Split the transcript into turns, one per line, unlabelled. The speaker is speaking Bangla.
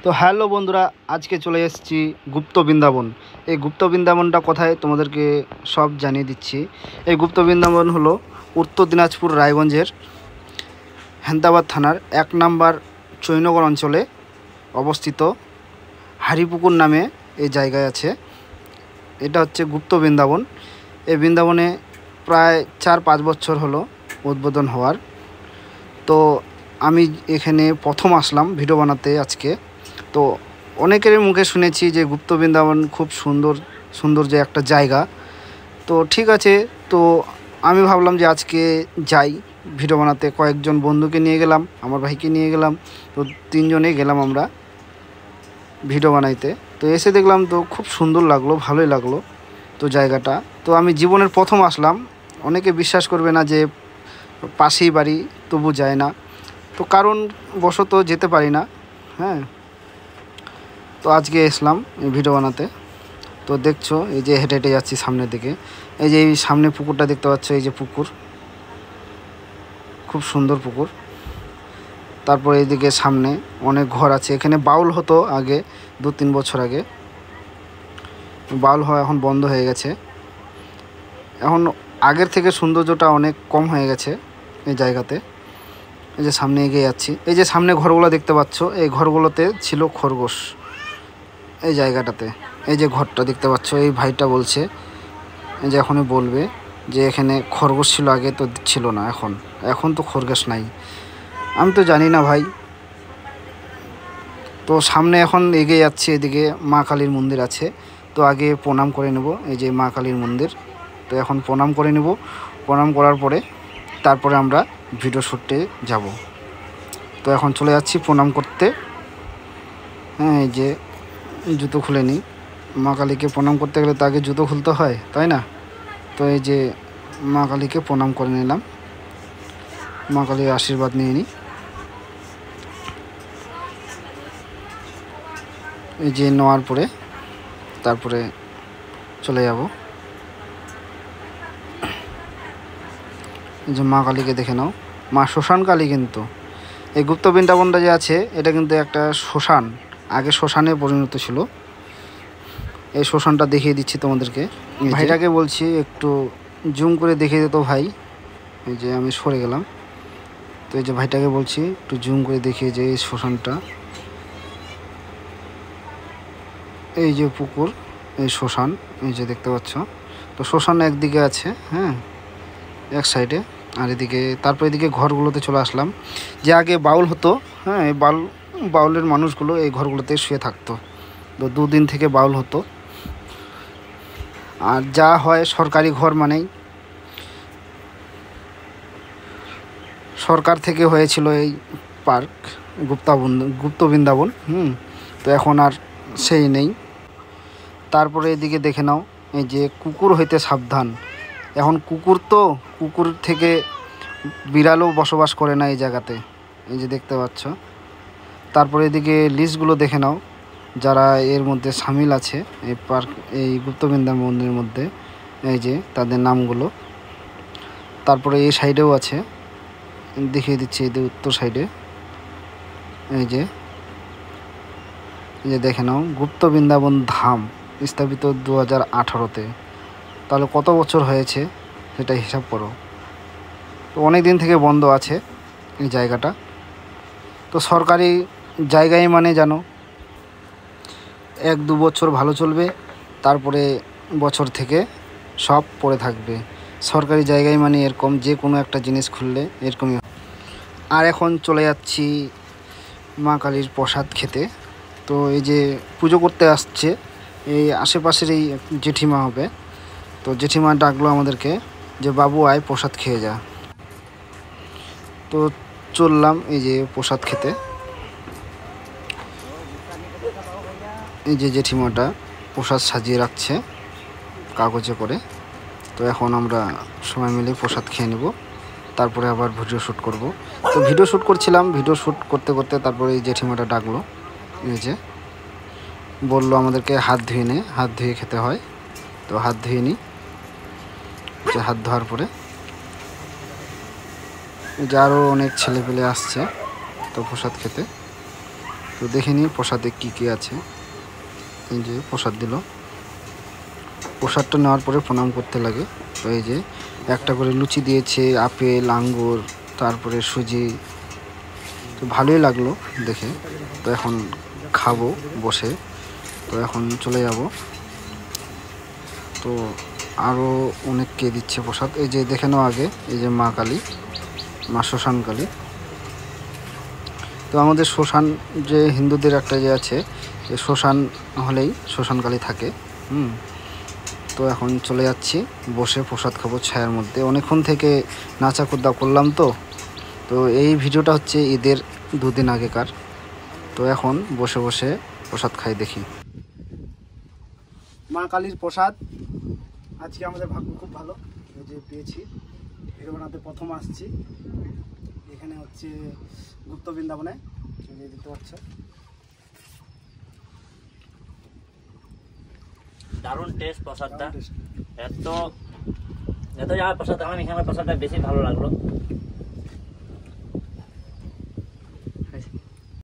তো হ্যালো বন্ধুরা, আজকে চলে এসেছি গুপ্ত বৃন্দাবন। এই গুপ্ত বৃন্দাবনটা কোথায় তোমাদেরকে সব জানিয়ে দিচ্ছি। এই গুপ্ত বৃন্দাবন হলো উত্তর দিনাজপুর রায়গঞ্জের হেমতাবাদ থানার 1 নম্বর চৈনগর অঞ্চলে অবস্থিত হারিপুকুর নামে এই জায়গায় আছে। এটা হচ্ছে গুপ্ত বৃন্দাবন। এই বৃন্দাবনে প্রায় 4-5 বছর হলো উদ্বোধন হওয়ার। তো আমি এখানে প্রথম আসলাম ভিডিও বানাতে আজকে। তো অনেকের মুখে শুনেছি যে গুপ্ত বৃন্দাবন খুব সুন্দর যে একটা জায়গা। তো ঠিক আছে, তো আমি ভাবলাম যে আজকে যাই ভিডিও বানাতে। কয়েকজন বন্ধুকে নিয়ে গেলাম, আমার ভাইকে নিয়ে গেলাম। তো 3 জনে গেলাম আমরা ভিডিও বানাইতে। তো এসে দেখলাম তো খুব সুন্দর লাগলো, ভালোই লাগলো তো জায়গাটা। তো আমি জীবনের প্রথম আসলাম। অনেকে বিশ্বাস করবে না যে পাশেই বাড়ি তবু যায় না, তো কারণ বশত যেতে পারি না। হ্যাঁ, তো আজকে এসলাম ভিডিও বানাতে। তো দেখছো এই যে হেঁটে হেঁটে যাচ্ছি সামনের দিকে। এই যে এই সামনে পুকুরটা দেখতে পাচ্ছ, এই যে পুকুর, খুব সুন্দর পুকুর। তারপর এইদিকে সামনে অনেক ঘর আছে। এখানে বাউল হতো আগে, 2-3 বছর আগে। বাউল হয় এখন বন্ধ হয়ে গেছে। এখন আগের থেকে সৌন্দর্যটা অনেক কম হয়ে গেছে এই জায়গাতে। এই যে সামনে এগিয়ে যাচ্ছি, এই যে সামনে ঘরগুলো দেখতে পাচ্ছ, এই ঘরগুলোতে ছিল খরগোশ এই জায়গাটাতে। এই যে ঘরটা দেখতে পাচ্ছ, এই ভাইটা বলছে যে এখনই বলবে যে এখানে খরগোশ ছিল আগে, তো ছিল না এখন তো খরগোশ নাই। আমি তো জানি না ভাই। তো সামনে এখন এগিয়ে যাচ্ছি, এদিকে মা কালীর মন্দির আছে। তো আগে প্রণাম করে নেব। এই যে মা কালীর মন্দির, তো এখন প্রণাম করে নেব। প্রণাম করার পরে তারপরে আমরা ভিডিও শ্যুটে যাব। তো এখন চলে যাচ্ছি প্রণাম করতে। হ্যাঁ, এই যে জুতো খুলে নিই। মা কালীকে প্রণাম করতে গেলে তো আগে জুতো খুলতে হয়, তাই না? তো এই যে মা কালীকে প্রণাম করে নিলাম, মা কালীর আশীর্বাদ নিয়ে নিই। এই যে নেওয়ার পরে তারপরে চলে যাব। এই যে মা কালীকে দেখে নাও, মা শ্মশান কালী। কিন্তু এই গুপ্ত বৃন্দাবনটা যে আছে, এটা কিন্তু একটা শ্মশান, আগে শ্মশানে পরিণত ছিল। এই শ্মশানটা দেখিয়ে দিচ্ছি তোমাদেরকে। ভাইটাকে বলছি একটু জুম করে দেখিয়ে দিত ভাই। এই যে আমি সরে গেলাম। তো এই যে ভাইটাকে বলছি একটু জুম করে দেখিয়ে যে এই শ্মশানটা, এই যে পুকুর, এই শ্মশান, এই যে দেখতে পাচ্ছ। তো শ্মশান একদিকে আছে, হ্যাঁ, এক সাইডে। আর এদিকে তারপর এদিকে ঘরগুলোতে চলে আসলাম। যে আগে বাউল হতো, হ্যাঁ, এই বাউলের মানুষগুলো এই ঘরগুলোতে শুয়ে থাকতো। তো 2 দিন থেকে বাউল হতো। আর যা হয় সরকারি ঘর মানেই, সরকার থেকে হয়েছিল এই পার্ক গুপ্ত বৃন্দাবন। তো এখন আর সেই নেই। তারপরে এদিকে দেখে নাও, এই যে কুকুর হইতে সাবধান। এখন কুকুর থেকে বিড়ালও বসবাস করে না এই জায়গাতে, এই যে দেখতে পাচ্ছ। তারপরে এদিকে লিস্টগুলো দেখে নাও, যারা এর মধ্যে সামিল আছে এই পার্ক, এই গুপ্ত বৃন্দাবনের মধ্যে, এই যে তাদের নামগুলো। তারপরে এই সাইডেও আছে, দেখিয়ে দিচ্ছি, এই যে উত্তর সাইডে। এই যে দেখে নাও, গুপ্ত বৃন্দাবন ধাম স্থাপিত 2018-তে। তাহলে কত বছর হয়েছে সেটা হিসাব করো। তো অনেক দিন থেকে বন্ধ আছে এই জায়গাটা। তো সরকারি জায়গায় মানে জানো 1-2 বছর ভালো চলবে, তারপরে বছর থেকে সব পড়ে থাকবে। সরকারি জায়গায় মানে এরকম, যে কোনো একটা জিনিস খুললে এরকমই। আর এখন চলে যাচ্ছি মা কালীর প্রসাদ খেতে। তো এই যে পুজো করতে আসছে এই আশেপাশের এই জেঠিমা হবে। তো জেঠিমা ডাকলো আমাদেরকে যে বাবু আয় প্রসাদ খেয়ে যা। তো চললাম এই যে প্রসাদ খেতে। এই যে জেঠিমাটা প্রসাদ সাজিয়ে রাখছে কাগজে করে। তো এখন আমরা সবাই মিলে প্রসাদ খেয়ে নেব, তারপরে আবার ভিডিও শ্যুট করব। তো ভিডিও শ্যুট করছিলাম, ভিডিও শ্যুট করতে করতে তারপরে এই জেঠিমাটা ডাকলো, এই যে বললো আমাদেরকে হাত ধুয়ে খেতে হয়। তো হাত ধুয়ে নিই। যে হাত ধোয়ার পরে যে আরও অনেক ছেলেপেলে আসছে তো প্রসাদ খেতে। তো দেখে নিই প্রসাদে কী কী আছে। এই যে প্রসাদ দিল, প্রসাদটা নেওয়ার পরে প্রণাম করতে লাগে। তো এই যে একটা করে লুচি দিয়েছে, আপেল, আঙ্গুর, তারপরে সুজি। তো ভালোই লাগলো দেখে। তো এখন খাবো বসে। তো এখন চলে যাব। তো আরও অনেককে দিচ্ছে প্রসাদ। এই যে দেখে নাও আগে, এই যে মা কালী, মা শ্মশান কালী। তো আমাদের শ্মশান যে হিন্দুদের একটা যে আছে, যে শ্মশান হলেই শ্মশান কালী থাকে। তো এখন চলে যাচ্ছি, বসে প্রসাদ খাবো ছায়ার মধ্যে। অনেকক্ষণ থেকে নাচা কুদা করলাম। তো এই ভিডিওটা হচ্ছে ঈদের 2 দিন আগেকার। তো এখন বসে বসে প্রসাদ খাই দেখি। মা কালীর প্রসাদ আজকে আমাদের ভাগ্য খুব ভালো, এই যে পেয়েছি। ভিডিও বানাতে প্রথম আসছি। এখানে হচ্ছে গুপ্ত বৃন্দাবনে, দেখতে পাচ্ছ।
দারুণ টেস্ট প্রসাদটা। এত এত যাওয়ার প্রসাদ আমার এখানে প্রসাদটা বেশি ভালো লাগলো।